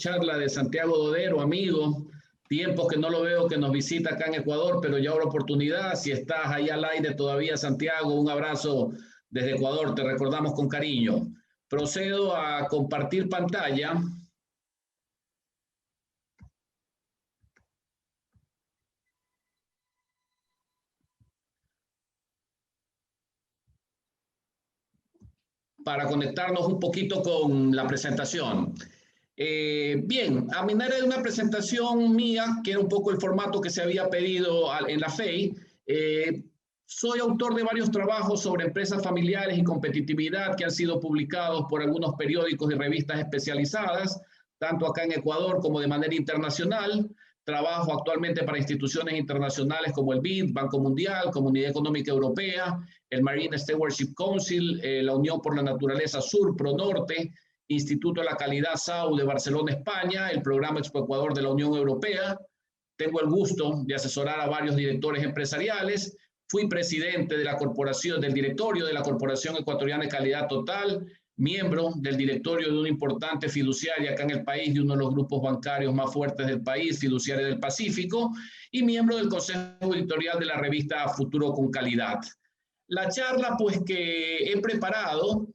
charla de Santiago Dodero, amigo. Tiempos que no lo veo, que nos visita acá en Ecuador, pero ya habrá oportunidad. Si estás ahí al aire todavía, Santiago, un abrazo desde Ecuador, te recordamos con cariño. Procedo a compartir pantalla. Para conectarnos un poquito con la presentación. Bien, a manera de una presentación mía, que era un poco el formato que se había pedido en la FEI, soy autor de varios trabajos sobre empresas familiares y competitividad que han sido publicados por algunos periódicos y revistas especializadas, tanto acá en Ecuador como de manera internacional. Trabajo actualmente para instituciones internacionales como el BID, Banco Mundial, Comunidad Económica Europea, el Marine Stewardship Council, la Unión por la Naturaleza Sur, ProNorte, Instituto de la Calidad SAU de Barcelona, España, el Programa Expo Ecuador de la Unión Europea. Tengo el gusto de asesorar a varios directores empresariales. Fui presidente de la corporación, del directorio de la Corporación Ecuatoriana de Calidad Total, miembro del directorio de una importante fiduciaria acá en el país, de uno de los grupos bancarios más fuertes del país, Fiduciaria del Pacífico, y miembro del consejo editorial de la revista Futuro con Calidad. La charla, pues, que he preparado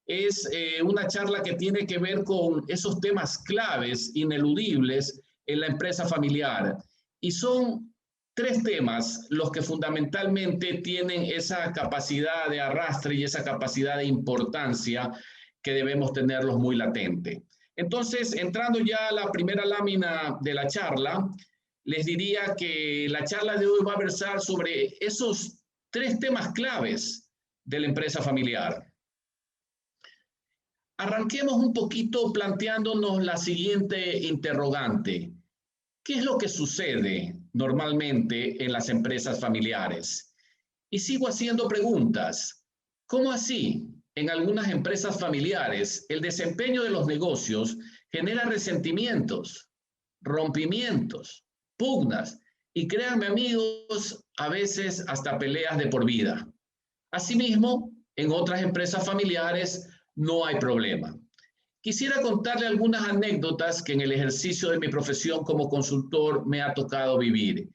es una charla que tiene que ver con esos temas claves, ineludibles en la empresa familiar. Y son tres temas los que fundamentalmente tienen esa capacidad de arrastre y esa capacidad de importancia que debemos tenerlos muy latente. Entonces, entrando ya a la primera lámina de la charla, les diría que la charla de hoy va a versar sobre esos tres temas claves de la empresa familiar. Arranquemos un poquito planteándonos la siguiente interrogante. ¿Qué es lo que sucede normalmente en las empresas familiares? Y sigo haciendo preguntas. ¿Cómo así? En algunas empresas familiares, el desempeño de los negocios genera resentimientos, rompimientos, pugnas y, créanme amigos, a veces hasta peleas de por vida. Asimismo, en otras empresas familiares no hay problema. Quisiera contarle algunas anécdotas que en el ejercicio de mi profesión como consultor me ha tocado vivir.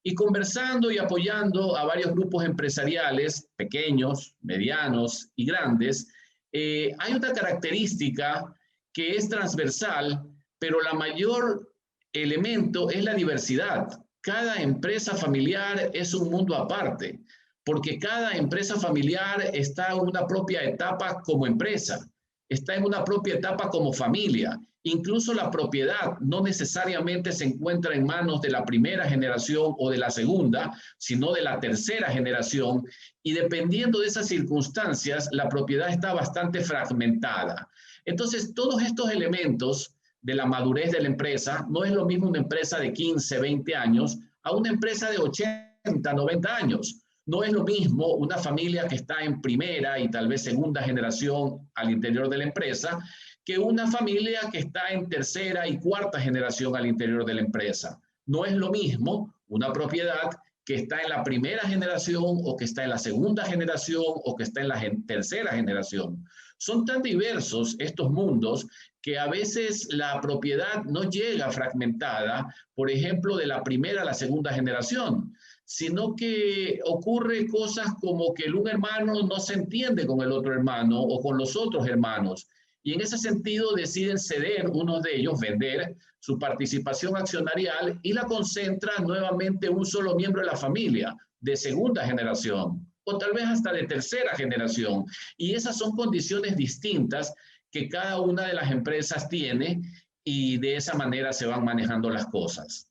Y conversando y apoyando a varios grupos empresariales, pequeños, medianos y grandes, hay una característica que es transversal, pero la mayor elemento es la diversidad. Cada empresa familiar es un mundo aparte, porque cada empresa familiar está en una propia etapa como empresa, está en una propia etapa como familia. Incluso la propiedad no necesariamente se encuentra en manos de la primera generación o de la segunda, sino de la tercera generación. Y dependiendo de esas circunstancias, la propiedad está bastante fragmentada. Entonces, todos estos elementos de la madurez de la empresa, no es lo mismo una empresa de 15, 20 años a una empresa de 80, 90 años. No es lo mismo una familia que está en primera y tal vez segunda generación al interior de la empresa que una familia que está en tercera y cuarta generación al interior de la empresa. No es lo mismo una propiedad que está en la primera generación o que está en la segunda generación o que está en la tercera generación. Son tan diversos estos mundos que a veces la propiedad no llega fragmentada, por ejemplo, de la primera a la segunda generación, sino que ocurre cosas como que un hermano no se entiende con el otro hermano o con los otros hermanos. Y en ese sentido deciden ceder, uno de ellos, vender su participación accionarial y la concentra nuevamente un solo miembro de la familia, de segunda generación, o tal vez hasta de tercera generación. Y esas son condiciones distintas que cada una de las empresas tiene y de esa manera se van manejando las cosas.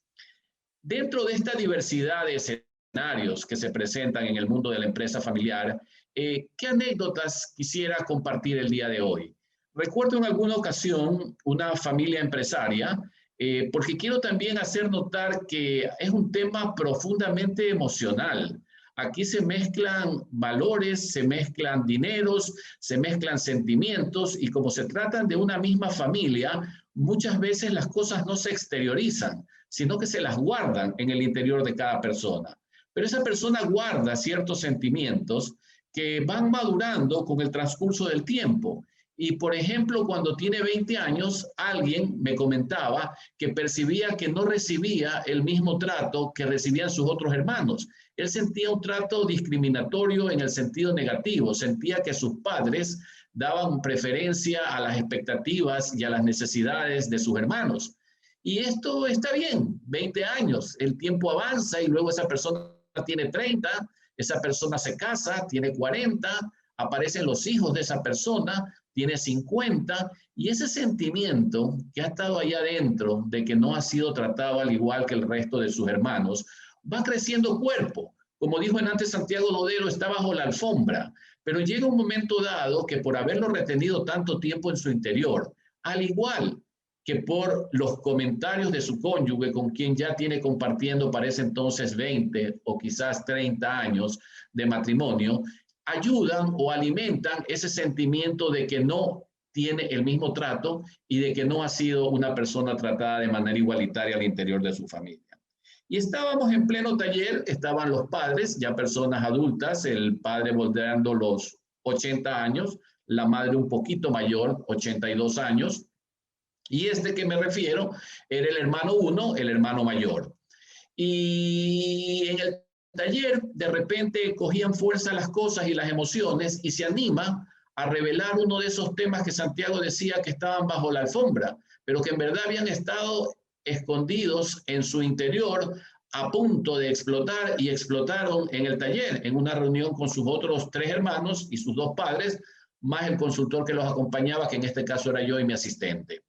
Dentro de esta diversidad de escenarios que se presentan en el mundo de la empresa familiar, ¿qué anécdotas quisiera compartir el día de hoy? Recuerdo en alguna ocasión una familia empresaria, porque quiero también hacer notar que es un tema profundamente emocional. Aquí se mezclan valores, se mezclan dineros, se mezclan sentimientos y como se tratan de una misma familia, muchas veces las cosas no se exteriorizan, sino que se las guardan en el interior de cada persona. Pero esa persona guarda ciertos sentimientos que van madurando con el transcurso del tiempo Y, por ejemplo, cuando tiene 20 años, alguien me comentaba que percibía que no recibía el mismo trato que recibían sus otros hermanos. Él sentía un trato discriminatorio en el sentido negativo, sentía que sus padres daban preferencia a las expectativas y a las necesidades de sus hermanos. Y esto está bien, 20 años, el tiempo avanza y luego esa persona tiene 30, esa persona se casa, tiene 40, aparecen los hijos de esa persona, tiene 50, y ese sentimiento que ha estado ahí adentro de que no ha sido tratado al igual que el resto de sus hermanos, va creciendo cuerpo. Como dijo antes Santiago Lodero, está bajo la alfombra, pero llega un momento dado que por haberlo retenido tanto tiempo en su interior, al igual que por los comentarios de su cónyuge con quien ya tiene compartiendo para ese entonces 20 o quizás 30 años de matrimonio, ayudan o alimentan ese sentimiento de que no tiene el mismo trato y de que no ha sido una persona tratada de manera igualitaria al interior de su familia. Y estábamos en pleno taller, estaban los padres, ya personas adultas, el padre bordeando los 80 años, la madre un poquito mayor, 82 años, y este que me refiero era el hermano 1, el hermano mayor. Y en el taller de repente cogían fuerza las cosas y las emociones y se anima a revelar uno de esos temas que Santiago decía que estaban bajo la alfombra, pero que en verdad habían estado escondidos en su interior a punto de explotar y explotaron en el taller, en una reunión con sus otros 3 hermanos y sus 2 padres, más el consultor que los acompañaba, que en este caso era yo y mi asistente.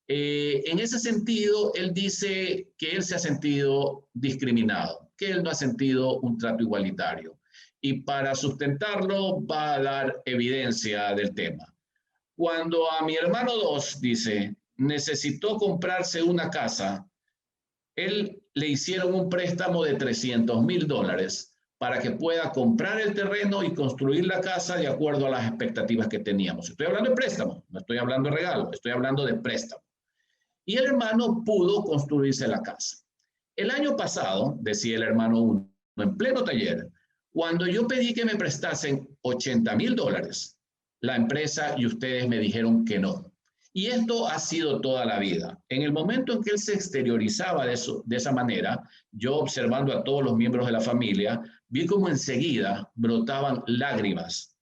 En ese sentido, él dice que él se ha sentido discriminado, que él no ha sentido un trato igualitario. Y para sustentarlo va a dar evidencia del tema. Cuando a mi hermano 2, dice, necesitó comprarse una casa, él le hicieron un préstamo de $300,000 para que pueda comprar el terreno y construir la casa de acuerdo a las expectativas que teníamos. Estoy hablando de préstamo, no estoy hablando de regalo, estoy hablando de préstamo. Y el hermano pudo construirse la casa. El año pasado, decía el hermano 1, en pleno taller, cuando yo pedí que me prestasen $80,000, la empresa y ustedes me dijeron que no. Y esto ha sido toda la vida. En el momento en que él se exteriorizaba de esa manera, yo observando a todos los miembros de la familia, vi como enseguida brotaban lágrimas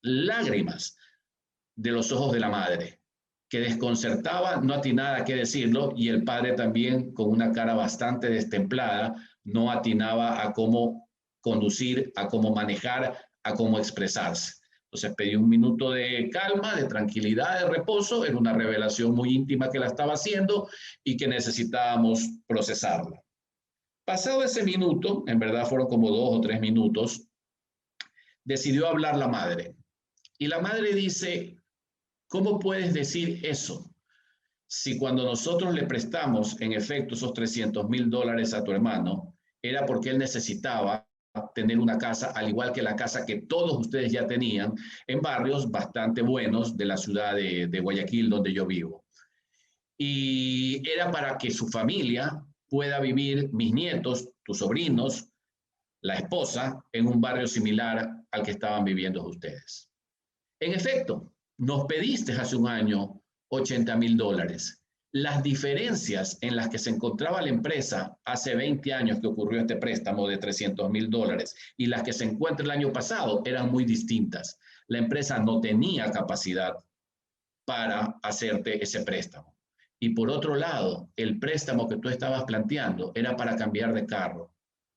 de los ojos de la madre, que desconcertaba, no atinaba qué decirlo, y el padre también con una cara bastante destemplada, no atinaba a cómo conducir, a cómo manejar, a cómo expresarse. Entonces pedí un minuto de calma, de tranquilidad, de reposo, era una revelación muy íntima que la estaba haciendo y que necesitábamos procesarla. Pasado ese minuto, en verdad fueron como 2 o 3 minutos, decidió hablar la madre. Y la madre dice, ¿cómo puedes decir eso? Si cuando nosotros le prestamos, en efecto, esos $300,000 a tu hermano, era porque él necesitaba tener una casa, al igual que la casa que todos ustedes ya tenían, en barrios bastante buenos de la ciudad de Guayaquil, donde yo vivo. Y era para que su familia pueda vivir, mis nietos, tus sobrinos, la esposa, en un barrio similar al que estaban viviendo ustedes. En efecto, nos pediste hace un año $80,000. Las diferencias en las que se encontraba la empresa hace 20 años que ocurrió este préstamo de $300,000 y las que se encuentra el año pasado eran muy distintas. La empresa no tenía capacidad para hacerte ese préstamo. Y por otro lado, el préstamo que tú estabas planteando era para cambiar de carro.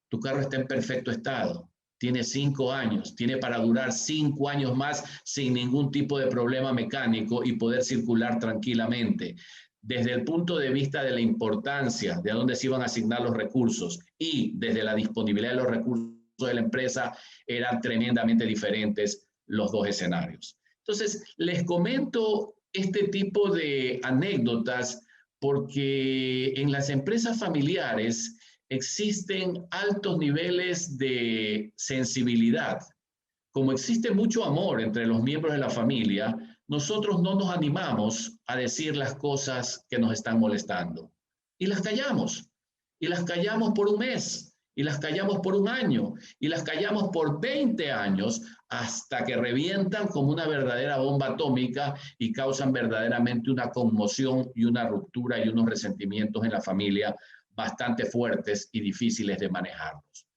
Tu carro está en perfecto estado. Tiene 5 años, tiene para durar 5 años más sin ningún tipo de problema mecánico y poder circular tranquilamente. Desde el punto de vista de la importancia de a dónde se iban a asignar los recursos y desde la disponibilidad de los recursos de la empresa, eran tremendamente diferentes los 2 escenarios. Entonces, les comento este tipo de anécdotas porque en las empresas familiares existen altos niveles de sensibilidad. Como existe mucho amor entre los miembros de la familia, nosotros no nos animamos a decir las cosas que nos están molestando. Y las callamos. Y las callamos por un mes. y las callamos por un año y las callamos por 20 años hasta que revientan como una verdadera bomba atómica y causan verdaderamente una conmoción y una ruptura y unos resentimientos en la familia bastante fuertes y difíciles de manejarlos.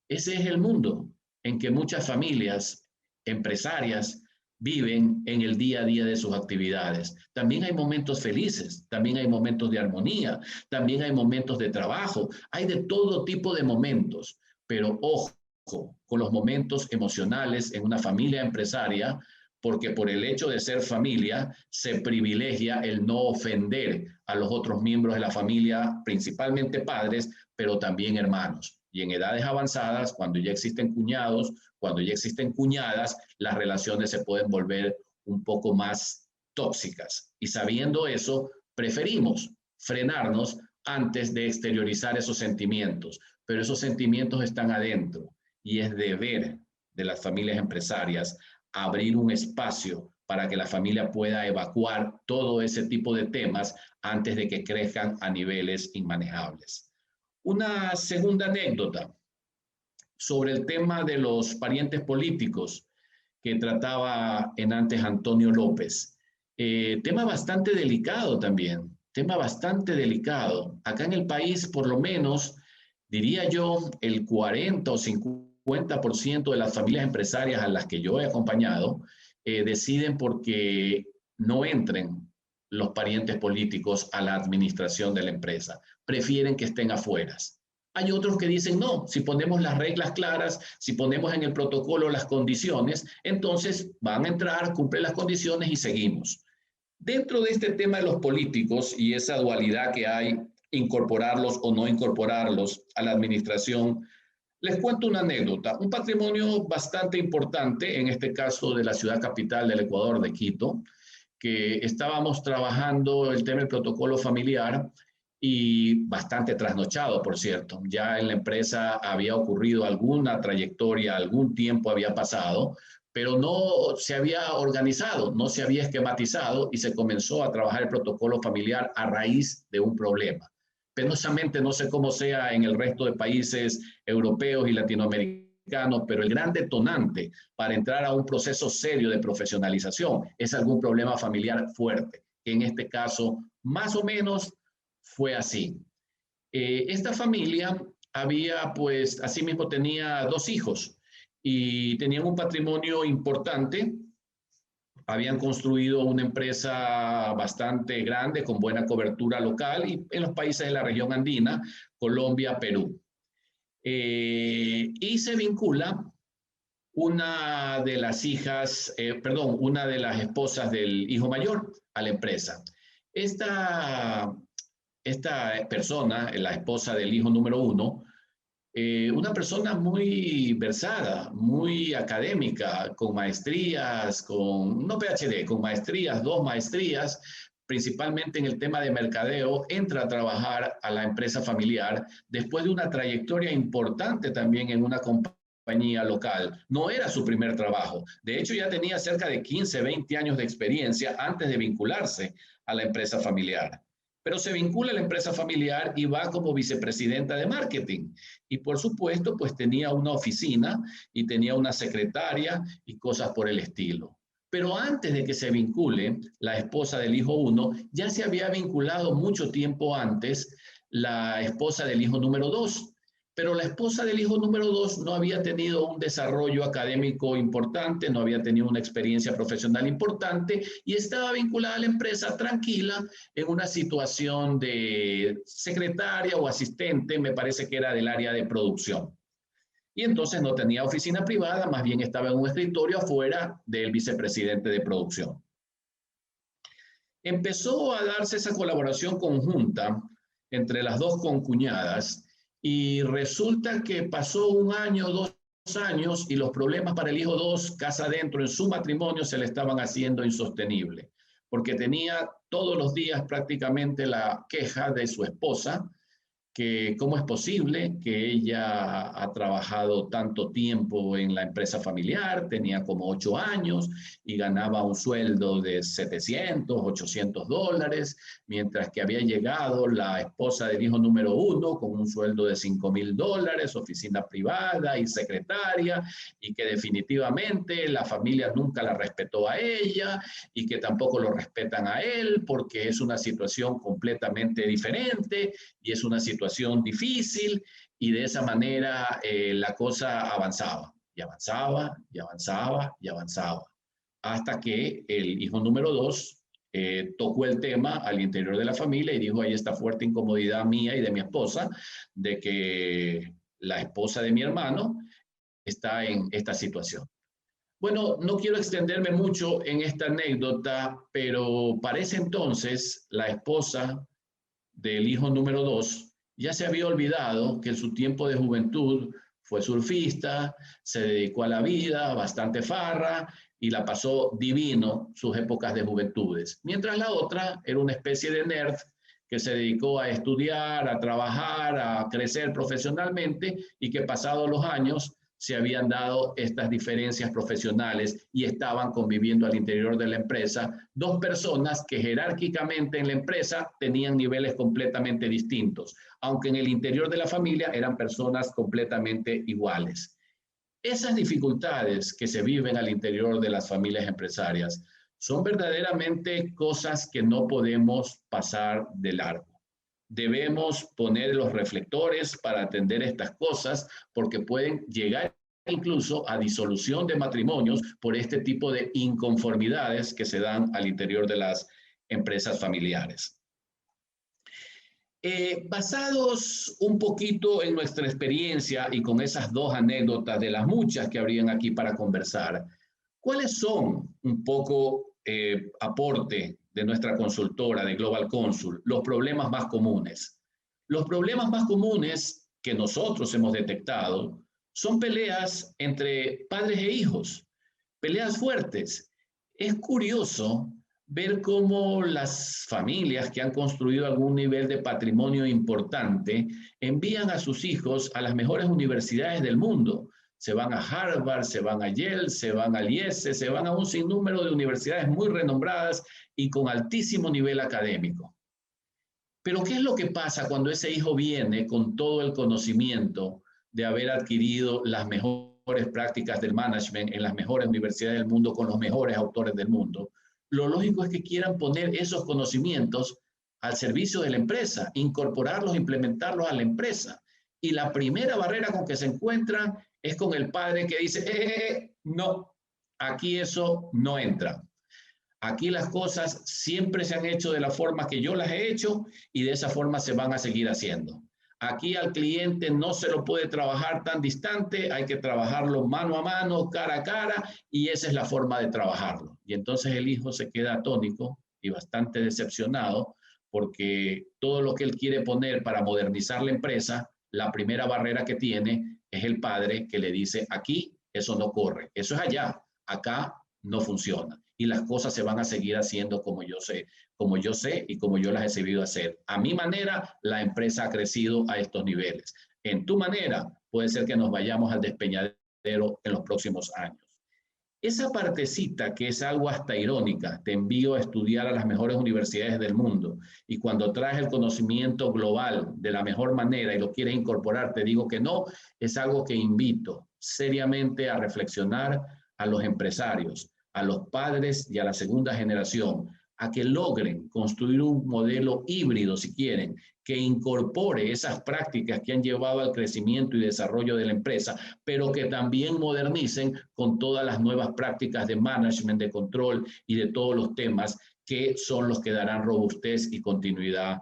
Ese es el mundo en que muchas familias empresarias viven en el día a día de sus actividades. También hay momentos felices, también hay momentos de armonía, también hay momentos de trabajo, hay de todo tipo de momentos, pero ojo con los momentos emocionales en una familia empresaria, porque por el hecho de ser familia se privilegia el no ofender a los otros miembros de la familia, principalmente padres, pero también hermanos. Y en edades avanzadas, cuando ya existen cuñados, cuando ya existen cuñadas, las relaciones se pueden volver un poco más tóxicas. Y sabiendo eso, preferimos frenarnos antes de exteriorizar esos sentimientos. Pero esos sentimientos están adentro y es deber de las familias empresarias abrir un espacio para que la familia pueda evacuar todo ese tipo de temas antes de que crezcan a niveles inmanejables. Una segunda anécdota sobre el tema de los parientes políticos que trataba en antes Antonio López. Tema bastante delicado también, tema bastante delicado. Acá en el país, por lo menos, diría yo, el 40 o 50% de las familias empresarias a las que yo he acompañado deciden porque no entren los parientes políticos a la administración de la empresa. Prefieren que estén afuera. Hay otros que dicen, no, si ponemos las reglas claras, si ponemos en el protocolo las condiciones, entonces van a entrar, cumplen las condiciones y seguimos. Dentro de este tema de los políticos y esa dualidad que hay, incorporarlos o no incorporarlos a la administración, les cuento una anécdota, un patrimonio bastante importante, en este caso de la ciudad capital del Ecuador, de Quito, que estábamos trabajando el tema del protocolo familiar y bastante trasnochado, por cierto. Ya en la empresa había ocurrido alguna trayectoria, algún tiempo había pasado, pero no se había organizado, no se había esquematizado y se comenzó a trabajar el protocolo familiar a raíz de un problema. Penosamente, no sé cómo sea en el resto de países europeos y latinoamericanos, pero el gran detonante para entrar a un proceso serio de profesionalización es algún problema familiar fuerte. En este caso, más o menos fue así. Esta familia había, pues, asimismo tenía 2 hijos y tenían un patrimonio importante. Habían construido una empresa bastante grande con buena cobertura local y en los países de la región andina, Colombia, Perú. Y se vincula una de las hijas, una de las esposas del hijo mayor a la empresa. Esta, esta persona, la esposa del hijo número 1, una persona muy versada, muy académica, con maestrías, no PhD, con maestrías, 2 maestrías, principalmente en el tema de mercadeo, entra a trabajar a la empresa familiar después de una trayectoria importante también en una compañía local. No era su primer trabajo. De hecho, ya tenía cerca de 15, 20 años de experiencia antes de vincularse a la empresa familiar. Pero se vincula a la empresa familiar y va como vicepresidenta de marketing. Y por supuesto, pues tenía una oficina y tenía una secretaria y cosas por el estilo. Pero antes de que se vincule la esposa del hijo 1, ya se había vinculado mucho tiempo antes la esposa del hijo número 2. Pero la esposa del hijo número 2 no había tenido un desarrollo académico importante, no había tenido una experiencia profesional importante y estaba vinculada a la empresa tranquila en una situación de secretaria o asistente, me parece que era del área de producción. Y entonces no tenía oficina privada, más bien estaba en un escritorio afuera del vicepresidente de producción. Empezó a darse esa colaboración conjunta entre las 2 concuñadas y resulta que pasó 1 año, 2 años y los problemas para el hijo 2, casa adentro en su matrimonio, se le estaban haciendo insostenible, porque tenía todos los días prácticamente la queja de su esposa que cómo es posible que ella ha trabajado tanto tiempo en la empresa familiar, tenía como 8 años y ganaba un sueldo de 700, 800 dólares, mientras que había llegado la esposa del hijo número 1 con un sueldo de 5,000 dólares, oficina privada y secretaria, y que definitivamente la familia nunca la respetó a ella y que tampoco lo respetan a él porque es una situación completamente diferente y es una situación difícil, y de esa manera la cosa avanzaba y avanzaba y avanzaba y avanzaba hasta que el hijo número 2 tocó el tema al interior de la familia y dijo: hay esta fuerte incomodidad mía y de mi esposa de que la esposa de mi hermano está en esta situación. Bueno, no quiero extenderme mucho en esta anécdota, pero para ese entonces la esposa del hijo número 2 ya se había olvidado que en su tiempo de juventud fue surfista, se dedicó a la vida, bastante farra, y la pasó divino sus épocas de juventudes. Mientras la otra era una especie de nerd que se dedicó a estudiar, a trabajar, a crecer profesionalmente, y que pasados los años se habían dado estas diferencias profesionales y estaban conviviendo al interior de la empresa dos personas que jerárquicamente en la empresa tenían niveles completamente distintos, aunque en el interior de la familia eran personas completamente iguales. Esas dificultades que se viven al interior de las familias empresarias son verdaderamente cosas que no podemos pasar de largo. Debemos poner los reflectores para atender estas cosas porque pueden llegar incluso a disolución de matrimonios por este tipo de inconformidades que se dan al interior de las empresas familiares. Basados un poquito en nuestra experiencia y con esas dos anécdotas de las muchas que habrían aquí para conversar, ¿cuáles son un poco aporte de nuestra consultora de Global Consul, los problemas más comunes? Los problemas más comunes que nosotros hemos detectado son peleas entre padres e hijos, peleas fuertes. Es curioso ver cómo las familias que han construido algún nivel de patrimonio importante envían a sus hijos a las mejores universidades del mundo. Se van a Harvard, se van a Yale, se van al IESE, se van a un sinnúmero de universidades muy renombradas y con altísimo nivel académico. Pero ¿qué es lo que pasa cuando ese hijo viene con todo el conocimiento de haber adquirido las mejores prácticas del management en las mejores universidades del mundo con los mejores autores del mundo? Lo lógico es que quieran poner esos conocimientos al servicio de la empresa, incorporarlos, implementarlos a la empresa. Y la primera barrera con que se encuentran es con el padre que dice: no, aquí eso no entra. Aquí las cosas siempre se han hecho de la forma que yo las he hecho y de esa forma se van a seguir haciendo. Aquí al cliente no se lo puede trabajar tan distante, hay que trabajarlo mano a mano, cara a cara, y esa es la forma de trabajarlo. Y entonces el hijo se queda atónico y bastante decepcionado porque todo lo que él quiere poner para modernizar la empresa, la primera barrera que tiene es el padre que le dice: aquí eso no corre, eso es allá, acá no funciona. Y las cosas se van a seguir haciendo como yo sé y como yo las he sabido hacer. A mi manera, la empresa ha crecido a estos niveles. En tu manera, puede ser que nos vayamos al despeñadero en los próximos años. Esa partecita que es algo hasta irónica, te envío a estudiar a las mejores universidades del mundo y cuando traes el conocimiento global de la mejor manera y lo quieres incorporar, te digo que no, es algo que invito seriamente a reflexionar a los empresarios, a los padres y a la segunda generación, a que logren construir un modelo híbrido, si quieren, que incorpore esas prácticas que han llevado al crecimiento y desarrollo de la empresa, pero que también modernicen con todas las nuevas prácticas de management, de control y de todos los temas que son los que darán robustez y continuidad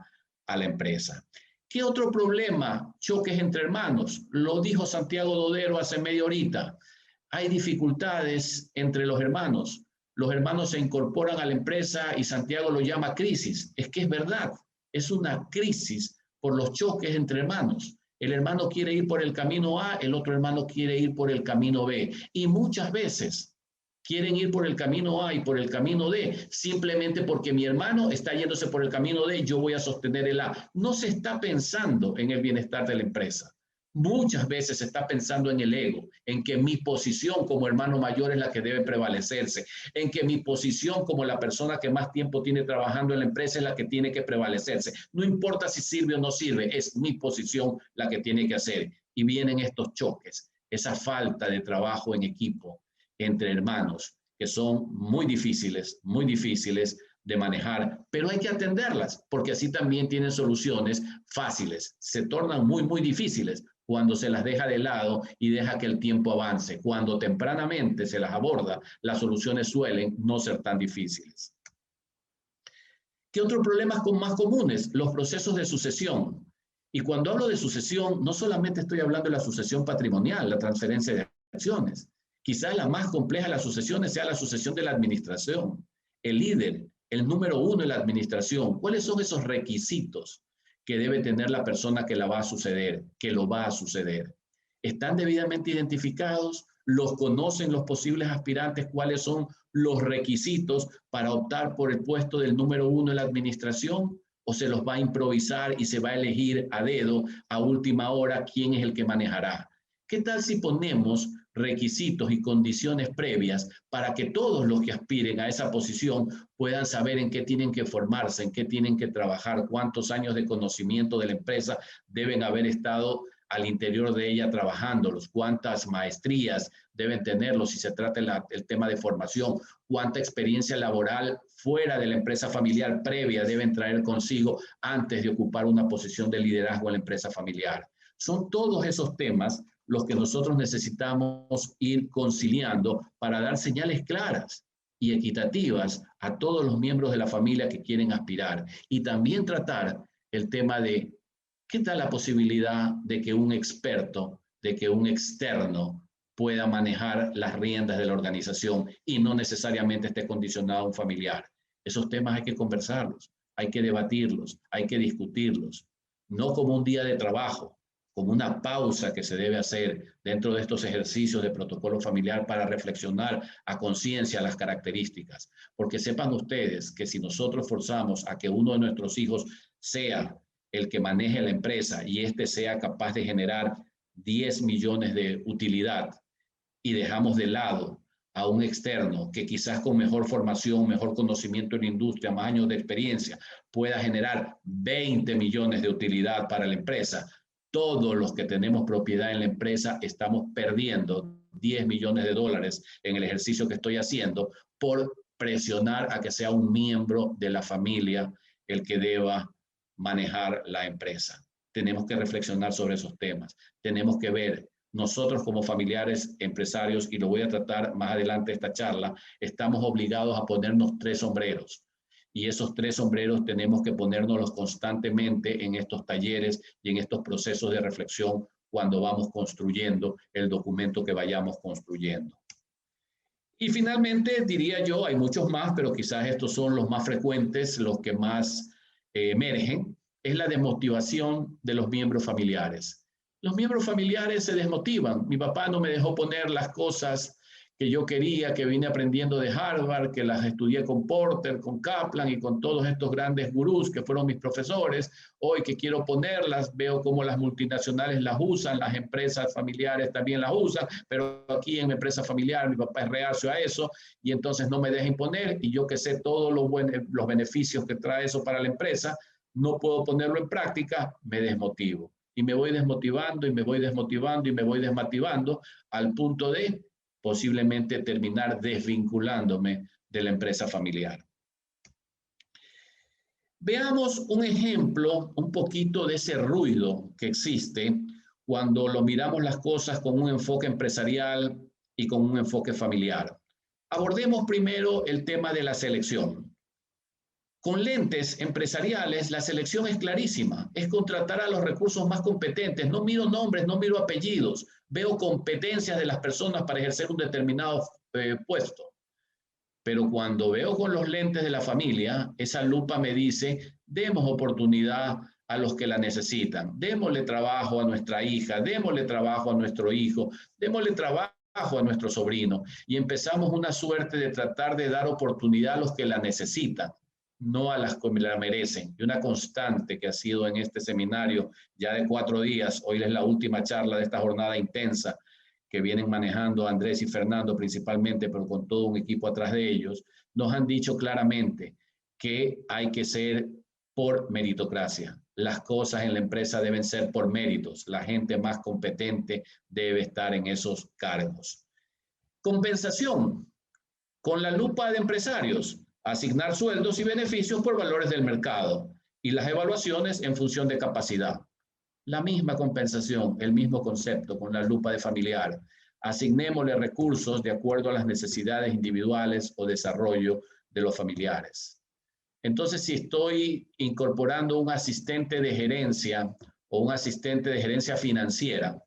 a la empresa. ¿Qué otro problema? Choques entre hermanos. Lo dijo Santiago Dodero hace media horita. Hay dificultades entre los hermanos. Los hermanos se incorporan a la empresa y Santiago lo llama crisis. Es que es verdad, es una crisis por los choques entre hermanos. El hermano quiere ir por el camino A, el otro hermano quiere ir por el camino B. Y muchas veces quieren ir por el camino A y por el camino D, simplemente porque mi hermano está yéndose por el camino D, yo voy a sostener el A. No se está pensando en el bienestar de la empresa. Muchas veces se está pensando en el ego, en que mi posición como hermano mayor es la que debe prevalecerse, en que mi posición como la persona que más tiempo tiene trabajando en la empresa es la que tiene que prevalecerse. No importa si sirve o no sirve, es mi posición la que tiene que hacer. Y vienen estos choques, esa falta de trabajo en equipo entre hermanos, que son muy difíciles de manejar, pero hay que atenderlas, porque así también tienen soluciones fáciles. Se tornan muy difíciles cuando se las deja de lado y deja que el tiempo avance. Cuando tempranamente se las aborda, las soluciones suelen no ser tan difíciles. ¿Qué otros problemas más comunes? Los procesos de sucesión. Y cuando hablo de sucesión, no solamente estoy hablando de la sucesión patrimonial, la transferencia de acciones. Quizás la más compleja de las sucesiones sea la sucesión de la administración. El líder, el número uno en la administración. ¿Cuáles son esos requisitos que debe tener la persona que la va a suceder, que lo va a suceder? ¿Están debidamente identificados? ¿Los conocen los posibles aspirantes? ¿Cuáles son los requisitos para optar por el puesto del número uno en la administración? ¿O se los va a improvisar y se va a elegir a dedo a última hora quién es el que manejará? ¿Qué tal si ponemos requisitos y condiciones previas para que todos los que aspiren a esa posición puedan saber en qué tienen que formarse, en qué tienen que trabajar, cuántos años de conocimiento de la empresa deben haber estado al interior de ella trabajándolos, cuántas maestrías deben tenerlos si se trata el tema de formación, cuánta experiencia laboral fuera de la empresa familiar previa deben traer consigo antes de ocupar una posición de liderazgo en la empresa familiar. Son todos esos temas los que nosotros necesitamos ir conciliando para dar señales claras y equitativas a todos los miembros de la familia que quieren aspirar y también tratar el tema de ¿qué tal la posibilidad de que un experto, de que un externo pueda manejar las riendas de la organización y no necesariamente esté condicionado a un familiar? Esos temas hay que conversarlos, hay que debatirlos, hay que discutirlos, no como un día de trabajo, como una pausa que se debe hacer dentro de estos ejercicios de protocolo familiar para reflexionar a conciencia las características. Porque sepan ustedes que si nosotros forzamos a que uno de nuestros hijos sea el que maneje la empresa y este sea capaz de generar 10 millones de utilidad y dejamos de lado a un externo que quizás con mejor formación, mejor conocimiento en la industria, más años de experiencia, pueda generar 20 millones de utilidad para la empresa, todos los que tenemos propiedad en la empresa estamos perdiendo 10 millones de dólares en el ejercicio que estoy haciendo por presionar a que sea un miembro de la familia el que deba manejar la empresa. Tenemos que reflexionar sobre esos temas. Tenemos que ver, nosotros como familiares, empresarios, y lo voy a tratar más adelante esta charla, estamos obligados a ponernos 3 sombreros. Y esos 3 sombreros tenemos que ponérnoslos constantemente en estos talleres y en estos procesos de reflexión cuando vamos construyendo el documento que vayamos construyendo. Y finalmente, diría yo, hay muchos más, pero quizás estos son los más frecuentes, los que más emergen, es la desmotivación de los miembros familiares. Los miembros familiares se desmotivan. Mi papá no me dejó poner las cosas que yo quería, que vine aprendiendo de Harvard, que las estudié con Porter, con Kaplan y con todos estos grandes gurús que fueron mis profesores. Hoy que quiero ponerlas, veo cómo las multinacionales las usan, las empresas familiares también las usan, pero aquí en mi empresa familiar mi papá es reacio a eso y entonces no me deja imponer y yo que sé todos los beneficios que trae eso para la empresa, no puedo ponerlo en práctica, me desmotivo. Y me voy desmotivando y me voy desmotivando y me voy desmotivando al punto de posiblemente terminar desvinculándome de la empresa familiar. Veamos un ejemplo, un poquito de ese ruido que existe cuando lo miramos las cosas con un enfoque empresarial y con un enfoque familiar. Abordemos primero el tema de la selección. Con lentes empresariales, la selección es clarísima, es contratar a los recursos más competentes. No miro nombres, no miro apellidos, veo competencias de las personas para ejercer un determinado puesto. Pero cuando veo con los lentes de la familia, esa lupa me dice, demos oportunidad a los que la necesitan, démosle trabajo a nuestra hija, démosle trabajo a nuestro hijo, démosle trabajo a nuestro sobrino y empezamos una suerte de tratar de dar oportunidad a los que la necesitan, no a las que la merecen. Y una constante que ha sido en este seminario ya de 4 días, hoy es la última charla de esta jornada intensa que vienen manejando Andrés y Fernando principalmente, pero con todo un equipo atrás de ellos, nos han dicho claramente que hay que ser por meritocracia. Las cosas en la empresa deben ser por méritos. La gente más competente debe estar en esos cargos. Compensación. Con la lupa de empresarios, asignar sueldos y beneficios por valores del mercado y las evaluaciones en función de capacidad. La misma compensación, el mismo concepto con la lupa de familiar. Asignémosle recursos de acuerdo a las necesidades individuales o desarrollo de los familiares. Entonces, si estoy incorporando un asistente de gerencia o un asistente de gerencia financiera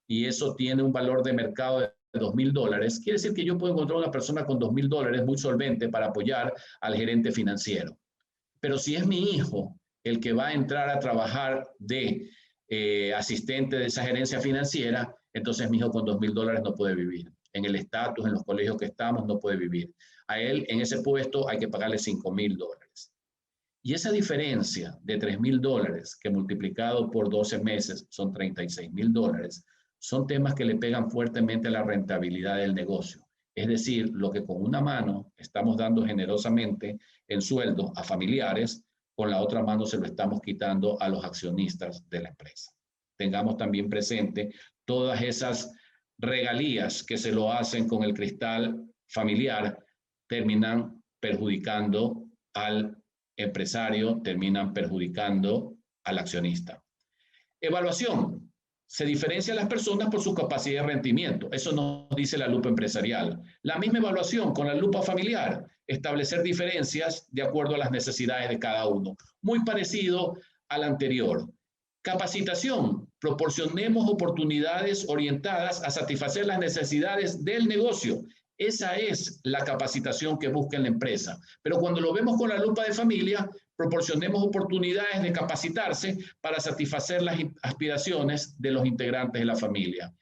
y eso tiene un valor de mercado de $2,000, quiere decir que yo puedo encontrar una persona con $2,000 muy solvente para apoyar al gerente financiero. Pero si es mi hijo el que va a entrar a trabajar de asistente de esa gerencia financiera, entonces mi hijo con $2,000 no puede vivir. En el estatus, en los colegios que estamos, no puede vivir. A él, en ese puesto, hay que pagarle $5,000. Y esa diferencia de $3,000, que multiplicado por 12 meses son $36,000, son temas que le pegan fuertemente a la rentabilidad del negocio. Es decir, lo que con una mano estamos dando generosamente en sueldo a familiares, con la otra mano se lo estamos quitando a los accionistas de la empresa. Tengamos también presente todas esas regalías que se lo hacen con el cristal familiar, terminan perjudicando al empresario, terminan perjudicando al accionista. Evaluación. Se diferencian las personas por su capacidad de rendimiento. Eso nos dice la lupa empresarial. La misma evaluación con la lupa familiar. Establecer diferencias de acuerdo a las necesidades de cada uno. Muy parecido al anterior. Capacitación. Proporcionemos oportunidades orientadas a satisfacer las necesidades del negocio. Esa es la capacitación que busca la empresa. Pero cuando lo vemos con la lupa de familia, proporcionemos oportunidades de capacitarse para satisfacer las aspiraciones de los integrantes de la familia.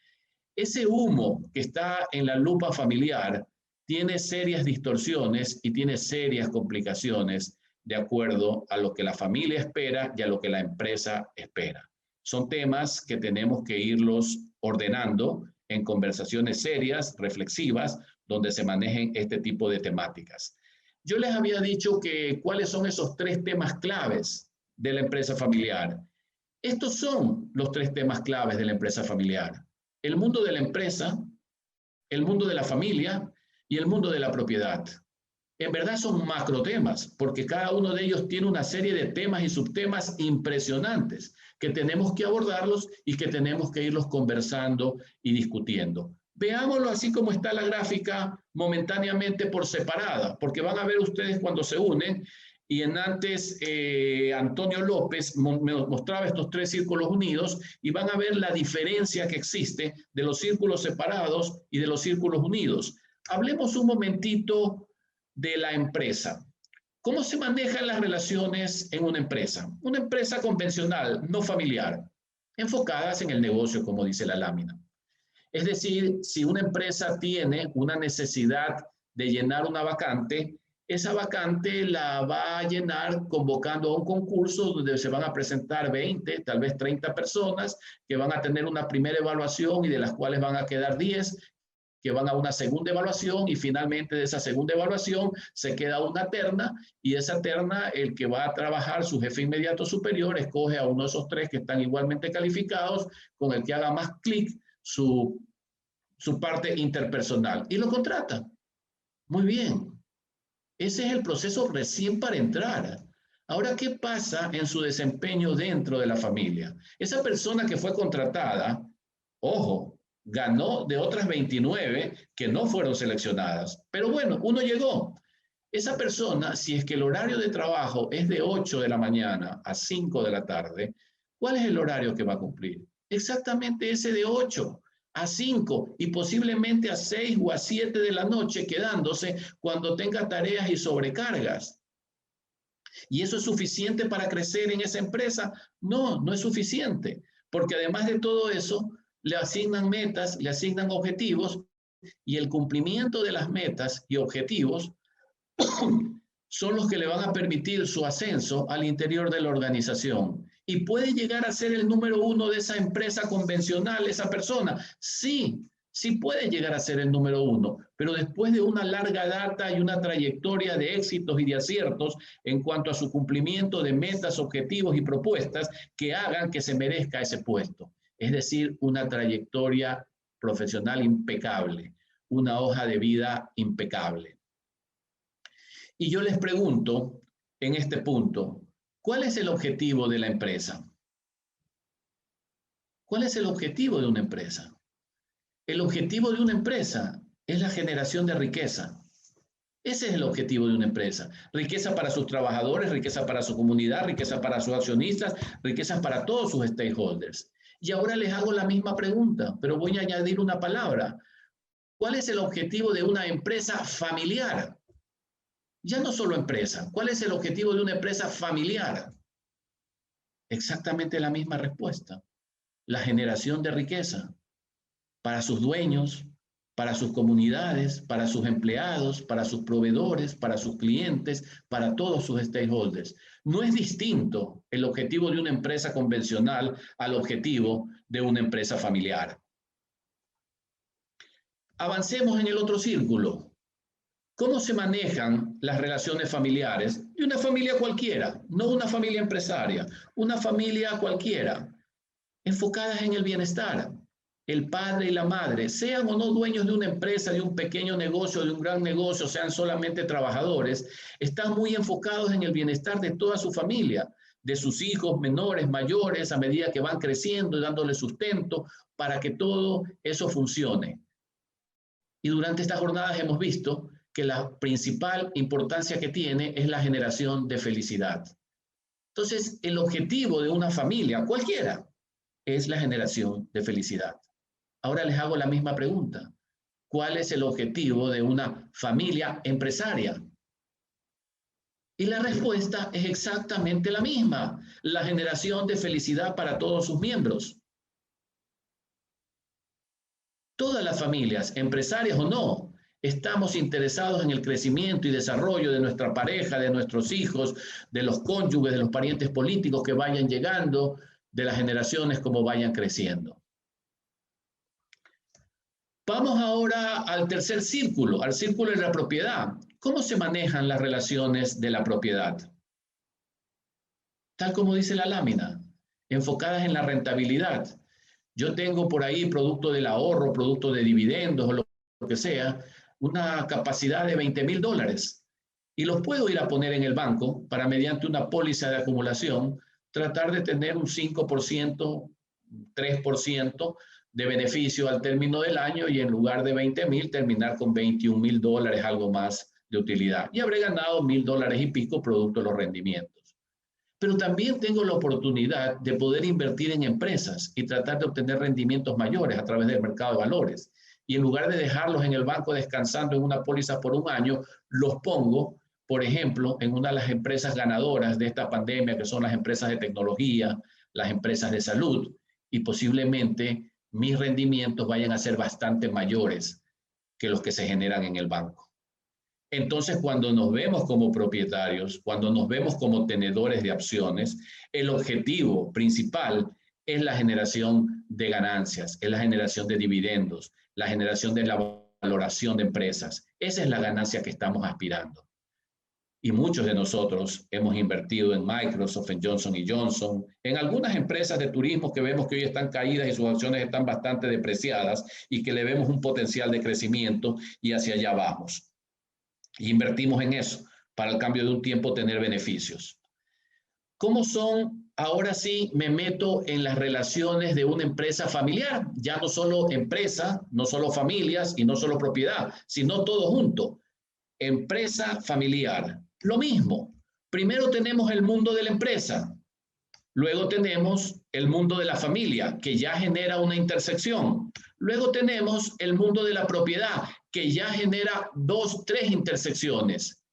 Ese humo que está en la lupa familiar tiene serias distorsiones y tiene serias complicaciones de acuerdo a lo que la familia espera y a lo que la empresa espera. Son temas que tenemos que irlos ordenando en conversaciones serias, reflexivas, donde se manejen este tipo de temáticas. Yo les había dicho que cuáles son esos 3 temas claves de la empresa familiar. Estos son los 3 temas claves de la empresa familiar. El mundo de la empresa, el mundo de la familia y el mundo de la propiedad. En verdad son macro temas, porque cada uno de ellos tiene una serie de temas y subtemas impresionantes que tenemos que abordarlos y que tenemos que irlos conversando y discutiendo. Veámoslo así como está la gráfica momentáneamente por separada, porque van a ver ustedes cuando se unen, y en antes Antonio López me mostraba estos 3 círculos unidos, y van a ver la diferencia que existe de los círculos separados y de los círculos unidos. Hablemos un momentito de la empresa. ¿Cómo se manejan las relaciones en una empresa? Una empresa convencional, no familiar, enfocadas en el negocio, como dice la lámina. Es decir, si una empresa tiene una necesidad de llenar una vacante, esa vacante la va a llenar convocando a un concurso donde se van a presentar 20, tal vez 30 personas que van a tener una primera evaluación y de las cuales van a quedar 10 que van a una segunda evaluación y finalmente de esa segunda evaluación se queda una terna y esa terna el que va a trabajar su jefe inmediato superior escoge a uno de esos 3 que están igualmente calificados con el que haga más clic su parte interpersonal y lo contrata. Muy bien. Ese es el proceso recién para entrar. Ahora, ¿qué pasa en su desempeño dentro de la familia? Esa persona que fue contratada, ojo, ganó de otras 29 que no fueron seleccionadas. Pero bueno, uno llegó. Esa persona, si es que el horario de trabajo es de 8 de la mañana a 5 de la tarde, ¿cuál es el horario que va a cumplir? Exactamente ese de 8 a 5 y posiblemente a 6 o a 7 de la noche quedándose cuando tenga tareas y sobrecargas. ¿Y eso es suficiente para crecer en esa empresa? No, no es suficiente, porque además de todo eso, le asignan metas, le asignan objetivos, y el cumplimiento de las metas y objetivos son los que le van a permitir su ascenso al interior de la organización. ¿Y puede llegar a ser el número uno de esa empresa convencional, esa persona? Sí, sí puede llegar a ser el número uno, pero después de una larga data y una trayectoria de éxitos y de aciertos en cuanto a su cumplimiento de metas, objetivos y propuestas que hagan que se merezca ese puesto. Es decir, una trayectoria profesional impecable, una hoja de vida impecable. Y yo les pregunto en este punto, ¿cuál es el objetivo de la empresa? ¿Cuál es el objetivo de una empresa? El objetivo de una empresa es la generación de riqueza. Ese es el objetivo de una empresa. Riqueza para sus trabajadores, riqueza para su comunidad, riqueza para sus accionistas, riqueza para todos sus stakeholders. Y ahora les hago la misma pregunta, pero voy a añadir una palabra. ¿Cuál es el objetivo de una empresa familiar? Ya no solo empresa. ¿Cuál es el objetivo de una empresa familiar? Exactamente la misma respuesta. La generación de riqueza para sus dueños, para sus comunidades, para sus empleados, para sus proveedores, para sus clientes, para todos sus stakeholders. No es distinto el objetivo de una empresa convencional al objetivo de una empresa familiar. Avancemos en el otro círculo. ¿Cómo se manejan las relaciones familiares de una familia cualquiera? No una familia empresaria, una familia cualquiera, enfocadas en el bienestar. El padre y la madre, sean o no dueños de una empresa, de un pequeño negocio, de un gran negocio, sean solamente trabajadores, están muy enfocados en el bienestar de toda su familia, de sus hijos menores, mayores, a medida que van creciendo y dándole sustento para que todo eso funcione. Y durante estas jornadas hemos visto que la principal importancia que tiene es la generación de felicidad. Entonces, el objetivo de una familia, cualquiera, es la generación de felicidad. Ahora les hago la misma pregunta. ¿Cuál es el objetivo de una familia empresaria? Y la respuesta es exactamente la misma, la generación de felicidad para todos sus miembros. Todas las familias, empresarias o no, estamos interesados en el crecimiento y desarrollo de nuestra pareja, de nuestros hijos, de los cónyuges, de los parientes políticos que vayan llegando, de las generaciones como vayan creciendo. Vamos ahora al tercer círculo, al círculo de la propiedad. ¿Cómo se manejan las relaciones de la propiedad? Tal como dice la lámina, enfocadas en la rentabilidad. Yo tengo por ahí producto del ahorro, producto de dividendos o lo que sea, una capacidad de $20,000 y los puedo ir a poner en el banco para mediante una póliza de acumulación tratar de tener un 5%, 3% de beneficio al término del año y en lugar de 20,000 terminar con $21,000, algo más de utilidad. Y habré ganado $1,000 y pico producto de los rendimientos. Pero también tengo la oportunidad de poder invertir en empresas y tratar de obtener rendimientos mayores a través del mercado de valores. Y en lugar de dejarlos en el banco descansando en una póliza por un año, los pongo, por ejemplo, en una de las empresas ganadoras de esta pandemia, que son las empresas de tecnología, las empresas de salud, y posiblemente mis rendimientos vayan a ser bastante mayores que los que se generan en el banco. Entonces, cuando nos vemos como propietarios, cuando nos vemos como tenedores de acciones, el objetivo principal es la generación de ganancias, es la generación de dividendos, la generación de la valoración de empresas. Esa es la ganancia que estamos aspirando. Y muchos de nosotros hemos invertido en Microsoft, en Johnson & Johnson, en algunas empresas de turismo que vemos que hoy están caídas y sus acciones están bastante depreciadas y que le vemos un potencial de crecimiento y hacia allá vamos. Y invertimos en eso para al cambio de un tiempo tener beneficios. ¿Cómo son? Ahora sí me meto en las relaciones de una empresa familiar. Ya no solo empresa, no solo familias y no solo propiedad, sino todo junto. Empresa familiar. Lo mismo. Primero tenemos el mundo de la empresa. Luego tenemos el mundo de la familia, que ya genera una intersección. Luego tenemos el mundo de la propiedad, que ya genera 2, 3 intersecciones.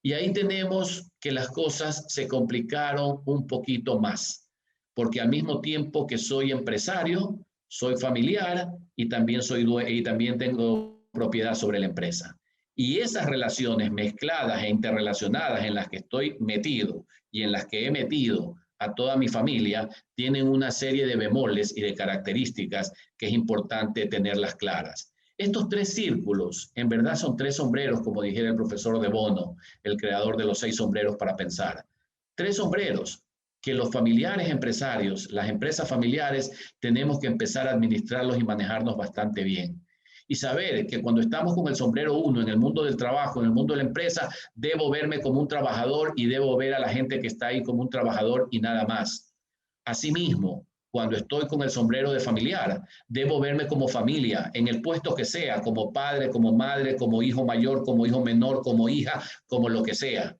Y ahí tenemos que las cosas se complicaron un poquito más, porque al mismo tiempo que soy empresario, soy familiar y también tengo propiedad sobre la empresa. Y esas relaciones mezcladas e interrelacionadas en las que estoy metido y en las que he metido a toda mi familia tienen una serie de bemoles y de características que es importante tenerlas claras. Estos tres círculos, en verdad, son tres sombreros, como dijera el profesor de Bono, el creador de los 6 sombreros para pensar. Tres sombreros que los familiares empresarios, las empresas familiares, tenemos que empezar a administrarlos y manejarnos bastante bien. Y saber que cuando estamos con el sombrero 1 en el mundo del trabajo, en el mundo de la empresa, debo verme como un trabajador y debo ver a la gente que está ahí como un trabajador y nada más. Asimismo, cuando estoy con el sombrero de familiar, debo verme como familia, en el puesto que sea, como padre, como madre, como hijo mayor, como hijo menor, como hija, como lo que sea.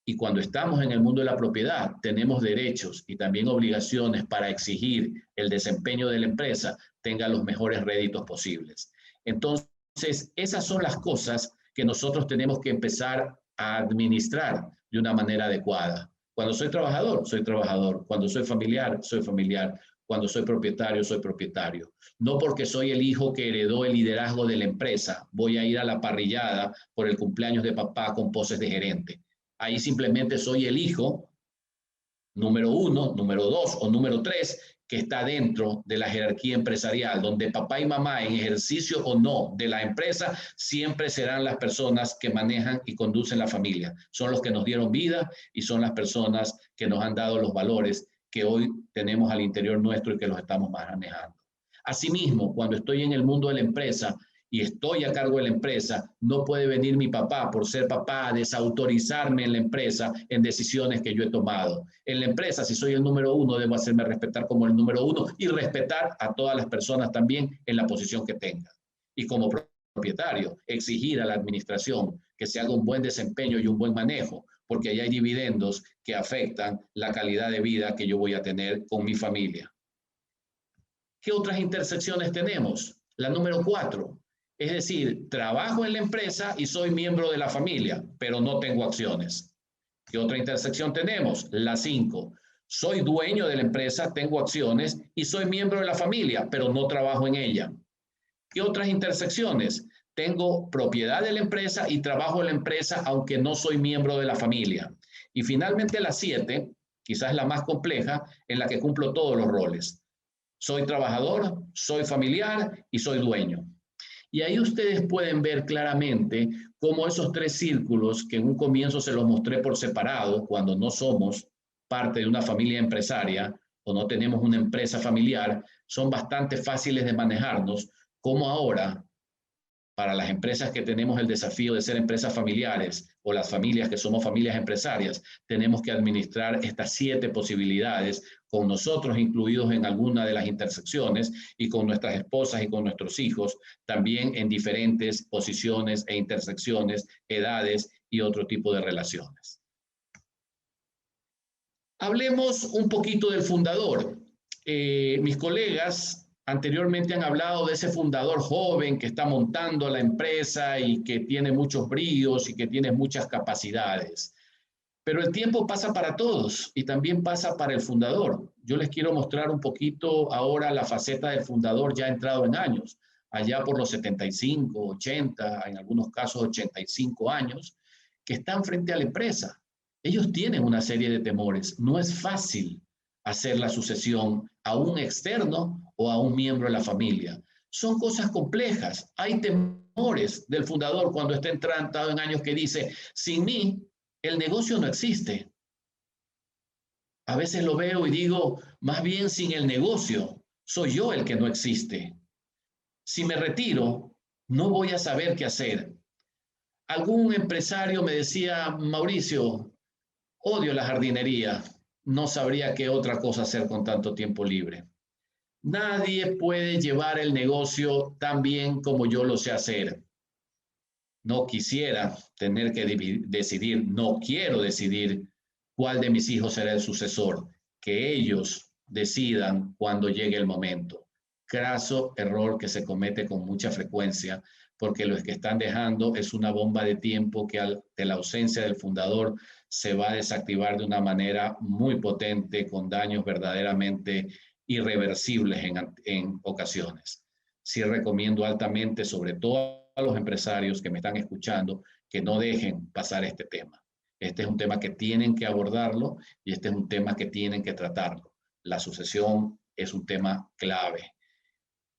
Y cuando estamos en el mundo de la propiedad, tenemos derechos y también obligaciones para exigir el desempeño de la empresa tenga los mejores réditos posibles. Entonces, esas son las cosas que nosotros tenemos que empezar a administrar de una manera adecuada. Cuando soy trabajador, soy trabajador. Cuando soy familiar, soy familiar. Cuando soy propietario, soy propietario. No porque soy el hijo que heredó el liderazgo de la empresa, voy a ir a la parrillada por el cumpleaños de papá con poses de gerente. Ahí simplemente soy el hijo número 1, número 2 o número 3 que está dentro de la jerarquía empresarial, donde papá y mamá, en ejercicio o no de la empresa, siempre serán las personas que manejan y conducen la familia. Son los que nos dieron vida y son las personas que nos han dado los valores que hoy tenemos al interior nuestro y que los estamos manejando. Asimismo, cuando estoy en el mundo de la empresa, y estoy a cargo de la empresa, no puede venir mi papá, por ser papá, a desautorizarme en la empresa en decisiones que yo he tomado. En la empresa, si soy el número 1, debo hacerme respetar como el número 1 y respetar a todas las personas también en la posición que tenga. Y como propietario, exigir a la administración que se haga un buen desempeño y un buen manejo, porque ahí hay dividendos que afectan la calidad de vida que yo voy a tener con mi familia. ¿Qué otras intersecciones tenemos? La número 4. Es decir, trabajo en la empresa y soy miembro de la familia, pero no tengo acciones. ¿Qué otra intersección tenemos? La 5. Soy dueño de la empresa, tengo acciones y soy miembro de la familia, pero no trabajo en ella. ¿Qué otras intersecciones? Tengo propiedad de la empresa y trabajo en la empresa, aunque no soy miembro de la familia. Y finalmente la 7, quizás la más compleja, en la que cumplo todos los roles. Soy trabajador, soy familiar y soy dueño. Y ahí ustedes pueden ver claramente cómo esos tres círculos, que en un comienzo se los mostré por separado, cuando no somos parte de una familia empresaria o no tenemos una empresa familiar, son bastante fáciles de manejarnos, como ahora, para las empresas que tenemos el desafío de ser empresas familiares o las familias que somos familias empresarias, tenemos que administrar estas 7 posibilidades con nosotros incluidos en alguna de las intersecciones y con nuestras esposas y con nuestros hijos, también en diferentes posiciones e intersecciones, edades y otro tipo de relaciones. Hablemos un poquito del fundador. Mis colegas anteriormente han hablado de ese fundador joven que está montando la empresa y que tiene muchos bríos y que tiene muchas capacidades. Pero el tiempo pasa para todos y también pasa para el fundador. Yo les quiero mostrar un poquito ahora la faceta del fundador ya entrado en años, allá por los 75, 80, en algunos casos 85 años, que están frente a la empresa. Ellos tienen una serie de temores. No es fácil hacer la sucesión a un externo o a un miembro de la familia. Son cosas complejas. Hay temores del fundador cuando está entrado en años que dice, sin mí, el negocio no existe. A veces lo veo y digo, más bien sin el negocio, soy yo el que no existe. Si me retiro, no voy a saber qué hacer. Algún empresario me decía, Mauricio, odio la jardinería, no sabría qué otra cosa hacer con tanto tiempo libre. Nadie puede llevar el negocio tan bien como yo lo sé hacer. No quisiera tener que decidir, no quiero decidir cuál de mis hijos será el sucesor, que ellos decidan cuando llegue el momento. Craso error que se comete con mucha frecuencia, porque lo que están dejando es una bomba de tiempo que de la ausencia del fundador se va a desactivar de una manera muy potente, con daños verdaderamente irreversibles en ocasiones. Sí recomiendo altamente, sobre todo los empresarios que me están escuchando que no dejen pasar este tema. Este es un tema que tienen que abordarlo y este es un tema que tienen que tratarlo. La sucesión es un tema clave.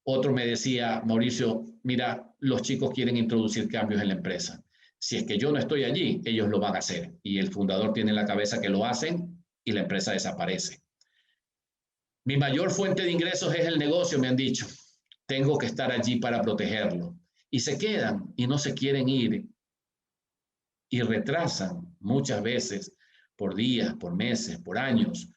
Otro me decía, Mauricio, mira, los chicos quieren introducir cambios en la empresa. Si es que yo no estoy allí, ellos lo van a hacer. Y el fundador tiene en la cabeza que lo hacen y la empresa desaparece. Mi mayor fuente de ingresos es el negocio, me han dicho. Tengo que estar allí para protegerlo. Y se quedan y no se quieren ir y retrasan muchas veces por días, por meses, por años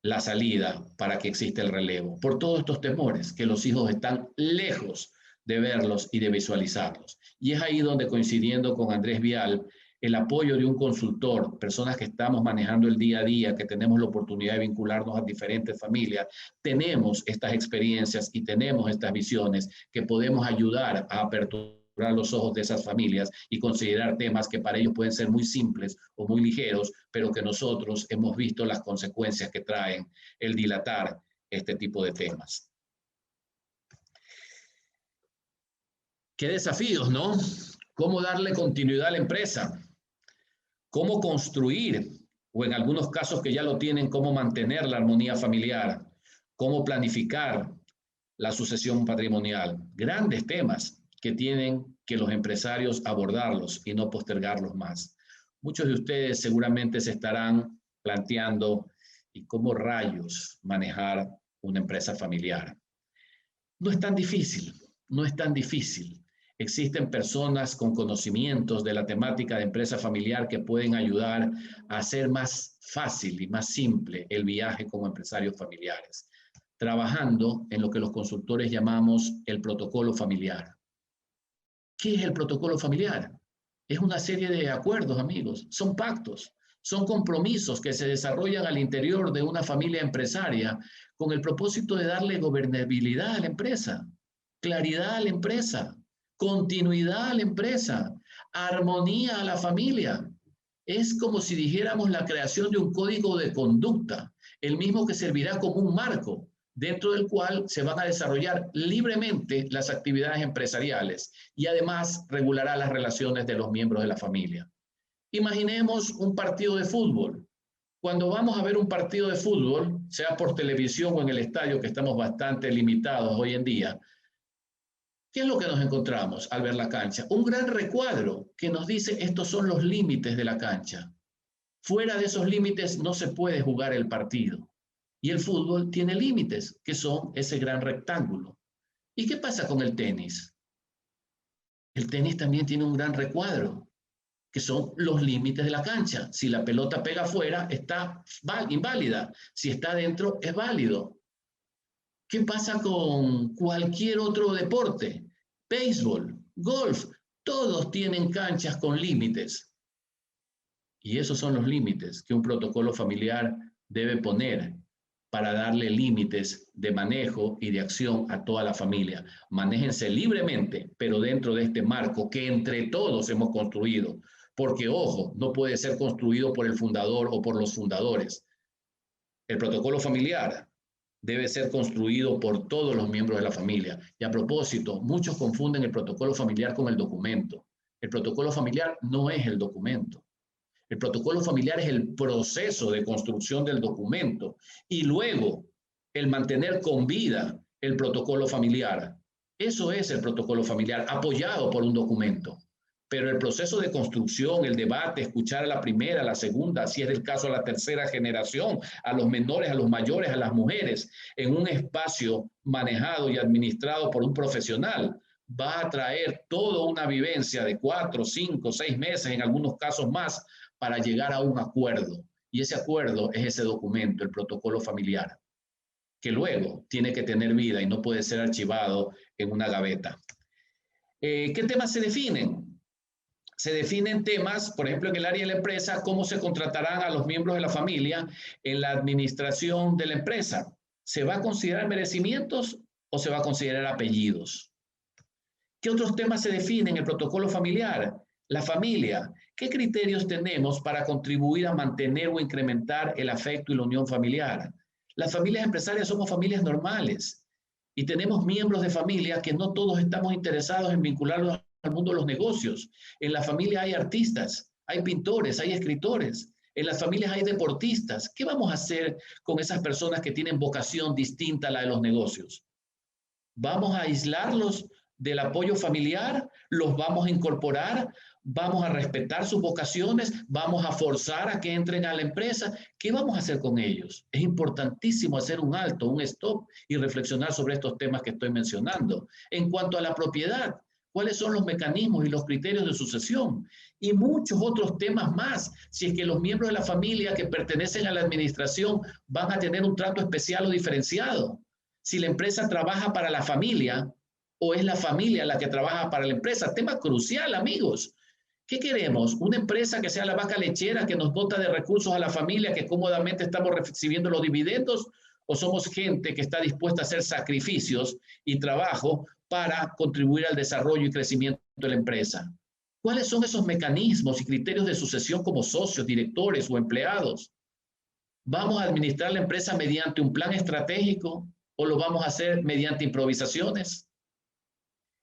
la salida para que exista el relevo. Por todos estos temores, que los hijos están lejos de verlos y de visualizarlos. Y es ahí donde, coincidiendo con Andrés Vial, el apoyo de un consultor, personas que estamos manejando el día a día, que tenemos la oportunidad de vincularnos a diferentes familias, tenemos estas experiencias y tenemos estas visiones que podemos ayudar a aperturar los ojos de esas familias y considerar temas que para ellos pueden ser muy simples o muy ligeros, pero que nosotros hemos visto las consecuencias que traen el dilatar este tipo de temas. ¿Qué desafíos, no? ¿Cómo darle continuidad a la empresa? ¿Cómo construir, o en algunos casos que ya lo tienen, cómo mantener la armonía familiar? ¿Cómo planificar la sucesión patrimonial? Grandes temas que tienen que los empresarios abordarlos y no postergarlos más. Muchos de ustedes seguramente se estarán planteando ¿y cómo rayos manejar una empresa familiar? No es tan difícil, no es tan difícil. Existen personas con conocimientos de la temática de empresa familiar que pueden ayudar a hacer más fácil y más simple el viaje como empresarios familiares, trabajando en lo que los consultores llamamos el protocolo familiar. ¿Qué es el protocolo familiar? Es una serie de acuerdos, amigos. Son pactos, son compromisos que se desarrollan al interior de una familia empresaria con el propósito de darle gobernabilidad a la empresa, claridad a la empresa, continuidad a la empresa, armonía a la familia. Es como si dijéramos la creación de un código de conducta, el mismo que servirá como un marco dentro del cual se van a desarrollar libremente las actividades empresariales y además regulará las relaciones de los miembros de la familia. Imaginemos un partido de fútbol. Cuando vamos a ver un partido de fútbol, sea por televisión o en el estadio, que estamos bastante limitados hoy en día, ¿qué es lo que nos encontramos al ver la cancha? Un gran recuadro que nos dice estos son los límites de la cancha. Fuera de esos límites no se puede jugar el partido. Y el fútbol tiene límites, que son ese gran rectángulo. ¿Y qué pasa con el tenis? El tenis también tiene un gran recuadro, que son los límites de la cancha. Si la pelota pega afuera, está inválida. Si está dentro, es válido. ¿Qué pasa con cualquier otro deporte? Béisbol, golf, todos tienen canchas con límites. Y esos son los límites que un protocolo familiar debe poner para darle límites de manejo y de acción a toda la familia. Manéjense libremente, pero dentro de este marco que entre todos hemos construido. Porque, ojo, no puede ser construido por el fundador o por los fundadores. El protocolo familiar debe ser construido por todos los miembros de la familia. Y a propósito, muchos confunden el protocolo familiar con el documento. El protocolo familiar no es el documento. El protocolo familiar es el proceso de construcción del documento y luego el mantener con vida el protocolo familiar. Eso es el protocolo familiar, apoyado por un documento. Pero el proceso de construcción, el debate, escuchar a la primera, a la segunda, si es el caso a la tercera generación, a los menores, a los mayores, a las mujeres, en un espacio manejado y administrado por un profesional, va a traer toda una vivencia de 4, 5, 6 meses, en algunos casos más, para llegar a un acuerdo. Y ese acuerdo es ese documento, el protocolo familiar, que luego tiene que tener vida y no puede ser archivado en una gaveta. ¿Qué temas se definen? Se definen temas, por ejemplo, en el área de la empresa, cómo se contratarán a los miembros de la familia en la administración de la empresa. ¿Se va a considerar merecimientos o se va a considerar apellidos? ¿Qué otros temas se definen en el protocolo familiar? La familia. ¿Qué criterios tenemos para contribuir a mantener o incrementar el afecto y la unión familiar? Las familias empresarias somos familias normales y tenemos miembros de familia que no todos estamos interesados en vincularlos al mundo de los negocios. En la familia hay artistas, hay pintores, hay escritores. En las familias hay deportistas. ¿Qué vamos a hacer con esas personas que tienen vocación distinta a la de los negocios? ¿Vamos a aislarlos del apoyo familiar? ¿Los vamos a incorporar? ¿Vamos a respetar sus vocaciones? ¿Vamos a forzar a que entren a la empresa? ¿Qué vamos a hacer con ellos? Es importantísimo hacer un alto, un stop y reflexionar sobre estos temas que estoy mencionando. En cuanto a la propiedad, ¿cuáles son los mecanismos y los criterios de sucesión? Y muchos otros temas más. Si es que los miembros de la familia que pertenecen a la administración van a tener un trato especial o diferenciado. Si la empresa trabaja para la familia o es la familia la que trabaja para la empresa. Tema crucial, amigos. ¿Qué queremos? ¿Una empresa que sea la vaca lechera que nos dota de recursos a la familia, que cómodamente estamos recibiendo los dividendos? ¿O somos gente que está dispuesta a hacer sacrificios y trabajo para contribuir al desarrollo y crecimiento de la empresa? ¿Cuáles son esos mecanismos y criterios de sucesión como socios, directores o empleados? ¿Vamos a administrar la empresa mediante un plan estratégico o lo vamos a hacer mediante improvisaciones?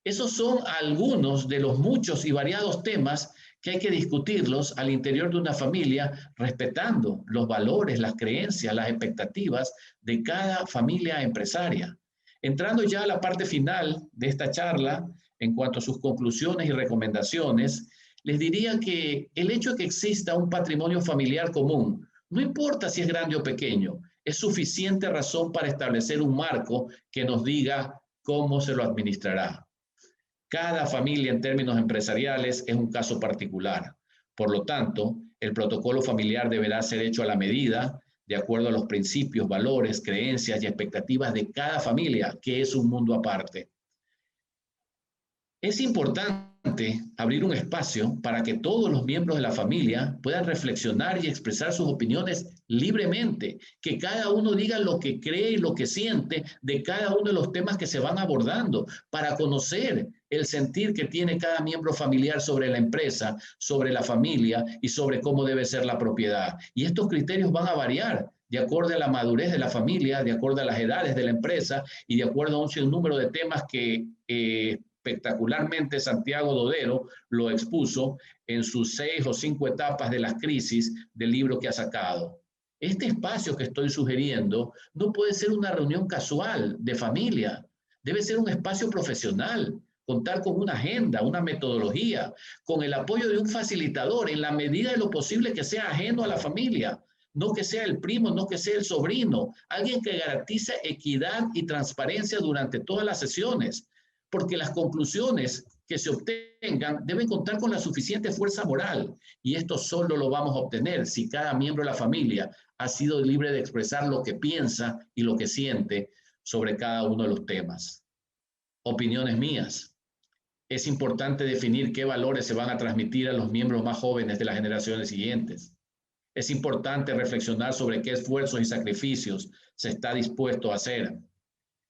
Esos son algunos de los muchos y variados temas que hay que discutirlos al interior de una familia, respetando los valores, las creencias, las expectativas de cada familia empresaria. Entrando ya a la parte final de esta charla, en cuanto a sus conclusiones y recomendaciones, les diría que el hecho de que exista un patrimonio familiar común, no importa si es grande o pequeño, es suficiente razón para establecer un marco que nos diga cómo se lo administrará. Cada familia en términos empresariales es un caso particular. Por lo tanto, el protocolo familiar deberá ser hecho a la medida, de acuerdo a los principios, valores, creencias y expectativas de cada familia, que es un mundo aparte. Es importante abrir un espacio para que todos los miembros de la familia puedan reflexionar y expresar sus opiniones libremente, que cada uno diga lo que cree y lo que siente de cada uno de los temas que se van abordando, para conocer el sentir que tiene cada miembro familiar sobre la empresa, sobre la familia y sobre cómo debe ser la propiedad. Y estos criterios van a variar de acuerdo a la madurez de la familia, de acuerdo a las edades de la empresa y de acuerdo a un sinnúmero de temas que espectacularmente Santiago Dodero lo expuso en sus 6 o 5 etapas de las crisis del libro que ha sacado. Este espacio que estoy sugiriendo no puede ser una reunión casual de familia, debe ser un espacio profesional, contar con una agenda, una metodología, con el apoyo de un facilitador en la medida de lo posible que sea ajeno a la familia, no que sea el primo, no que sea el sobrino, alguien que garantice equidad y transparencia durante todas las sesiones, porque las conclusiones que se obtengan deben contar con la suficiente fuerza moral, y esto solo lo vamos a obtener si cada miembro de la familia ha sido libre de expresar lo que piensa y lo que siente sobre cada uno de los temas. Opiniones mías. Es importante definir qué valores se van a transmitir a los miembros más jóvenes de las generaciones siguientes. Es importante reflexionar sobre qué esfuerzos y sacrificios se está dispuesto a hacer.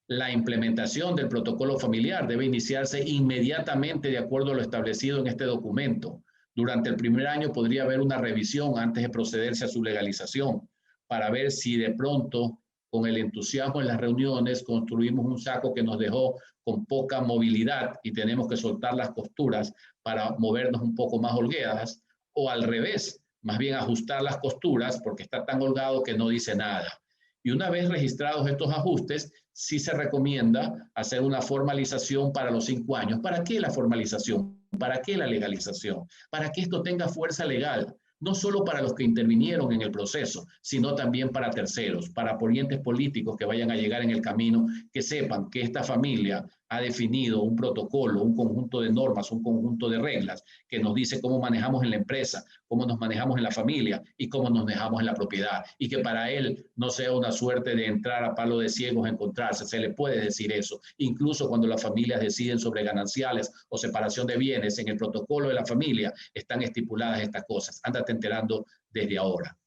La implementación del protocolo familiar debe iniciarse inmediatamente de acuerdo a lo establecido en este documento. Durante el primer año podría haber una revisión antes de procederse a su legalización, para ver si de pronto, con el entusiasmo en las reuniones, construimos un saco que nos dejó con poca movilidad y tenemos que soltar las costuras para movernos un poco más holgadas, o al revés, más bien ajustar las costuras porque está tan holgado que no dice nada. Y una vez registrados estos ajustes, sí se recomienda hacer una formalización para los 5 años. ¿Para qué la formalización? ¿Para qué la legalización? Para que esto tenga fuerza legal, no solo para los que intervinieron en el proceso, sino también para terceros, para apoyantes políticos que vayan a llegar en el camino, que sepan que esta familia ha definido un protocolo, un conjunto de normas, un conjunto de reglas que nos dice cómo manejamos en la empresa, cómo nos manejamos en la familia y cómo nos manejamos en la propiedad. Y que para él no sea una suerte de entrar a palo de ciegos a encontrarse, se le puede decir eso. Incluso cuando las familias deciden sobre gananciales o separación de bienes, en el protocolo de la familia están estipuladas estas cosas. Ándate enterando desde ahora.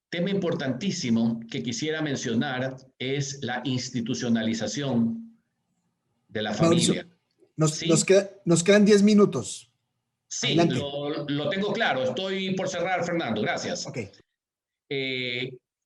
Tema importantísimo que quisiera mencionar es la institucionalización de la familia. Mauricio, nos quedan 10 minutos. Sí, lo tengo claro. Estoy por cerrar, Fernando. Gracias. Okay.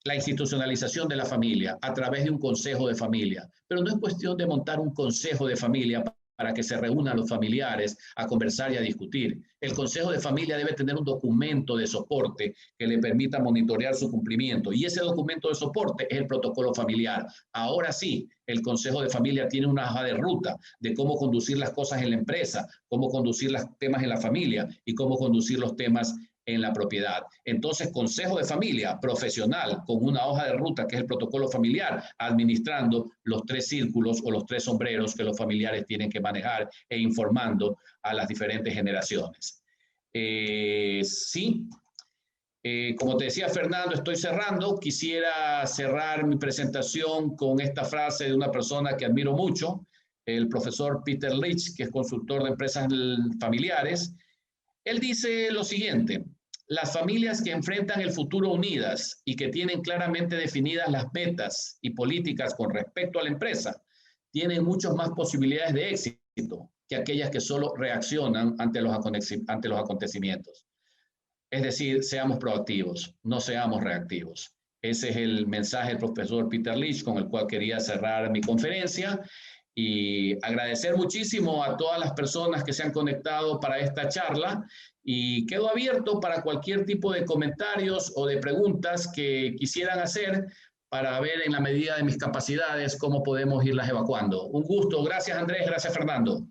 La institucionalización de la familia a través de un consejo de familia. Pero no es cuestión de montar un consejo de familia para que se reúnan los familiares a conversar y a discutir. El Consejo de Familia debe tener un documento de soporte que le permita monitorear su cumplimiento, y ese documento de soporte es el protocolo familiar. Ahora sí, el Consejo de Familia tiene una hoja de ruta de cómo conducir las cosas en la empresa, cómo conducir los temas en la familia y cómo conducir los temas en la propiedad. Entonces, Consejo de Familia profesional con una hoja de ruta que es el protocolo familiar, administrando los 3 círculos o los 3 sombreros que los familiares tienen que manejar e informando a las diferentes generaciones. Sí, como te decía Fernando, estoy cerrando. Quisiera cerrar mi presentación con esta frase de una persona que admiro mucho, el profesor Peter Lynch, que es consultor de empresas familiares. Él dice lo siguiente: las familias que enfrentan el futuro unidas y que tienen claramente definidas las metas y políticas con respecto a la empresa, tienen muchas más posibilidades de éxito que aquellas que solo reaccionan ante los acontecimientos. Es decir, seamos proactivos, no seamos reactivos. Ese es el mensaje del profesor Peter Lynch con el cual quería cerrar mi conferencia, y agradecer muchísimo a todas las personas que se han conectado para esta charla, y quedo abierto para cualquier tipo de comentarios o de preguntas que quisieran hacer para ver en la medida de mis capacidades cómo podemos irlas evacuando. Un gusto. Gracias, Andrés. Gracias, Fernando.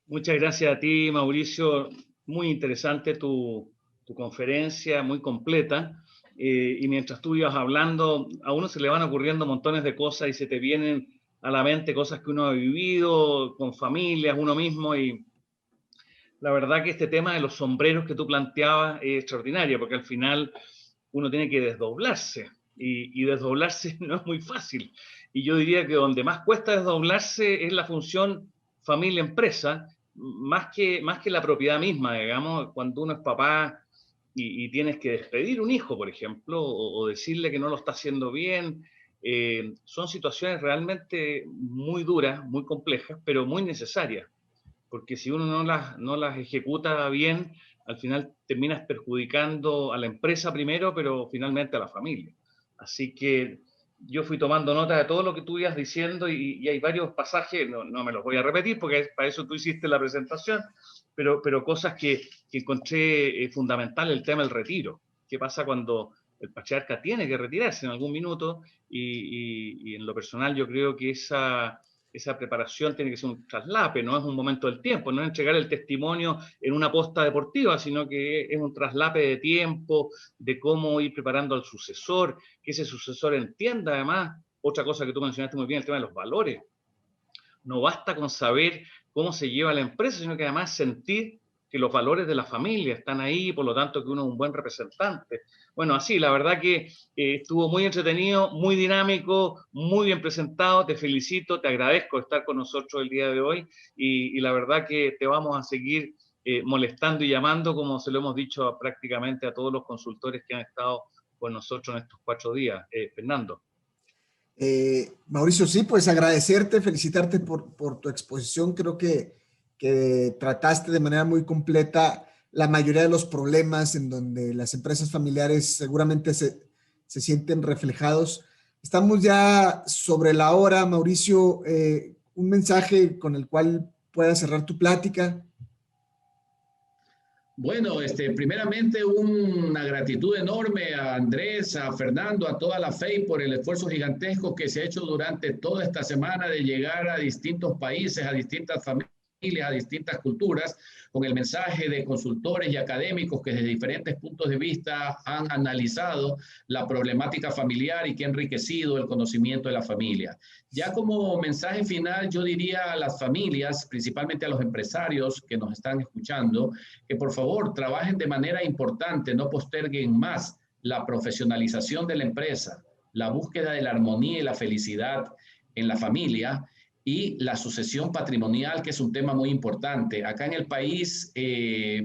Muchas gracias a ti, Mauricio. Muy interesante tu conferencia, muy completa. Y mientras tú ibas hablando, a uno se le van ocurriendo montones de cosas y se te vienen a la mente cosas que uno ha vivido con familias, uno mismo, y la verdad que este tema de los sombreros que tú planteabas es extraordinario, porque al final uno tiene que desdoblarse, y desdoblarse no es muy fácil. Y yo diría que donde más cuesta desdoblarse es la función familia-empresa, más que la propiedad misma, digamos, cuando uno es papá y tienes que despedir un hijo, por ejemplo, o decirle que no lo está haciendo bien. Son situaciones realmente muy duras, muy complejas, pero muy necesarias, porque si uno no las ejecuta bien, al final terminas perjudicando a la empresa primero, pero finalmente a la familia. Así que yo fui tomando nota de todo lo que tú ibas diciendo, y hay varios pasajes, no me los voy a repetir porque para eso tú hiciste la presentación, pero cosas que encontré fundamental: el tema del retiro. ¿Qué pasa cuando el patriarca tiene que retirarse en algún minuto? Y en lo personal yo creo que esa preparación tiene que ser un traslape, no es un momento del tiempo, no es entregar el testimonio en una posta deportiva, sino que es un traslape de tiempo, de cómo ir preparando al sucesor, que ese sucesor entienda además, otra cosa que tú mencionaste muy bien, el tema de los valores. No basta con saber cómo se lleva la empresa, sino que además sentir que los valores de la familia están ahí, por lo tanto que uno es un buen representante. Bueno, así, la verdad que estuvo muy entretenido, muy dinámico, muy bien presentado. Te felicito, te agradezco estar con nosotros el día de hoy, y la verdad que te vamos a seguir molestando y llamando, como se lo hemos dicho prácticamente a todos los consultores que han estado con nosotros en estos 4 días. Fernando. Mauricio, sí, pues agradecerte, felicitarte por tu exposición. Creo que trataste de manera muy completa la mayoría de los problemas en donde las empresas familiares seguramente se sienten reflejados. Estamos ya sobre la hora, Mauricio. Un mensaje con el cual puedas cerrar tu plática. Bueno, primeramente una gratitud enorme a Andrés, a Fernando, a toda la FEI por el esfuerzo gigantesco que se ha hecho durante toda esta semana de llegar a distintos países, a distintas familias, a distintas culturas, con el mensaje de consultores y académicos que desde diferentes puntos de vista han analizado la problemática familiar y que ha enriquecido el conocimiento de la familia. Ya como mensaje final, yo diría a las familias, principalmente a los empresarios que nos están escuchando, que por favor trabajen de manera importante, no posterguen más la profesionalización de la empresa, la búsqueda de la armonía y la felicidad en la familia, y la sucesión patrimonial, que es un tema muy importante. Acá en el país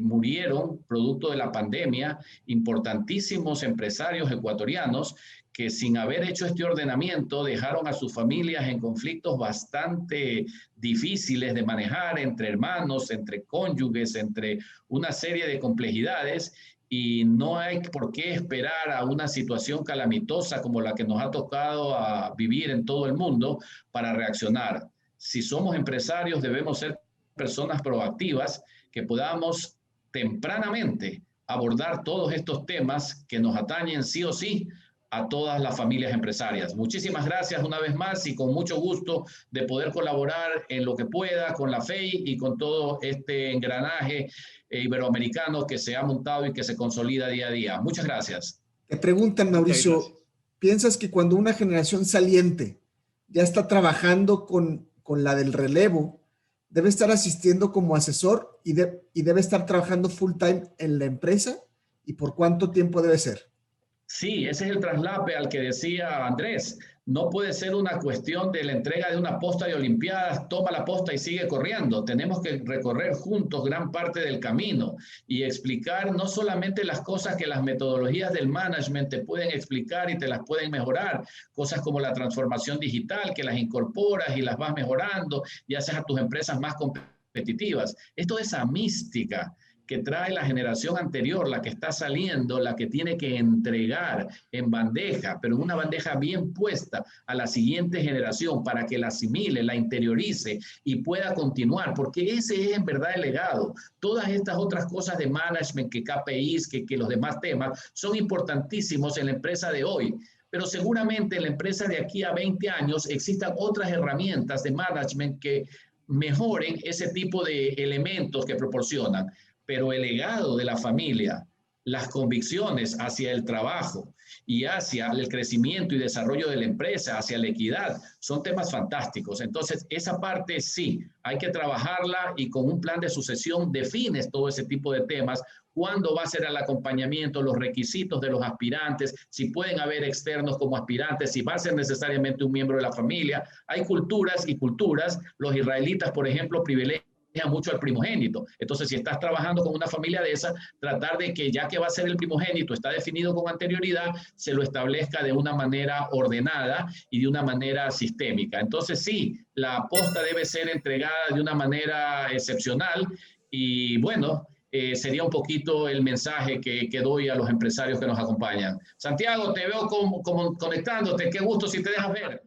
murieron, producto de la pandemia, importantísimos empresarios ecuatorianos que, sin haber hecho este ordenamiento, dejaron a sus familias en conflictos bastante difíciles de manejar entre hermanos, entre cónyuges, entre una serie de complejidades. Y no hay por qué esperar a una situación calamitosa como la que nos ha tocado vivir en todo el mundo para reaccionar. Si somos empresarios, debemos ser personas proactivas, que podamos tempranamente abordar todos estos temas que nos atañen sí o sí a todas las familias empresarias. Muchísimas gracias una vez más y con mucho gusto de poder colaborar en lo que pueda con la FEI y con todo este engranaje iberoamericano que se ha montado y que se consolida día a día. Muchas gracias. Te preguntan, Mauricio, ¿piensas que cuando una generación saliente ya está trabajando con la del relevo, debe estar asistiendo como asesor y debe estar trabajando full time en la empresa? ¿Y por cuánto tiempo debe ser? Sí, ese es el traslape al que decía Andrés. No puede ser una cuestión de la entrega de una posta de Olimpiadas, toma la posta y sigue corriendo. Tenemos que recorrer juntos gran parte del camino y explicar no solamente las cosas que las metodologías del management te pueden explicar y te las pueden mejorar, cosas como la transformación digital, que las incorporas y las vas mejorando y haces a tus empresas más competitivas. Esto es esa mística que trae la generación anterior, la que está saliendo, la que tiene que entregar en bandeja, pero en una bandeja bien puesta a la siguiente generación para que la asimile, la interiorice y pueda continuar, porque ese es en verdad el legado. Todas estas otras cosas de management, que KPIs, que los demás temas, son importantísimos en la empresa de hoy. Pero seguramente en la empresa de aquí a 20 años existan otras herramientas de management que mejoren ese tipo de elementos que proporcionan. Pero el legado de la familia, las convicciones hacia el trabajo y hacia el crecimiento y desarrollo de la empresa, hacia la equidad, son temas fantásticos. Entonces, esa parte sí, hay que trabajarla y con un plan de sucesión defines todo ese tipo de temas. ¿Cuándo va a ser el acompañamiento, los requisitos de los aspirantes? Si pueden haber externos como aspirantes, si va a ser necesariamente un miembro de la familia. Hay culturas y culturas. Los israelitas, por ejemplo, privilegian mucho al primogénito. Entonces, si estás trabajando con una familia de esa, tratar de que ya que va a ser el primogénito, está definido con anterioridad, se lo establezca de una manera ordenada y de una manera sistémica. Entonces, sí, la posta debe ser entregada de una manera excepcional y bueno, sería un poquito el mensaje que doy a los empresarios que nos acompañan. Santiago, te veo como conectándote. Qué gusto si te dejas ver.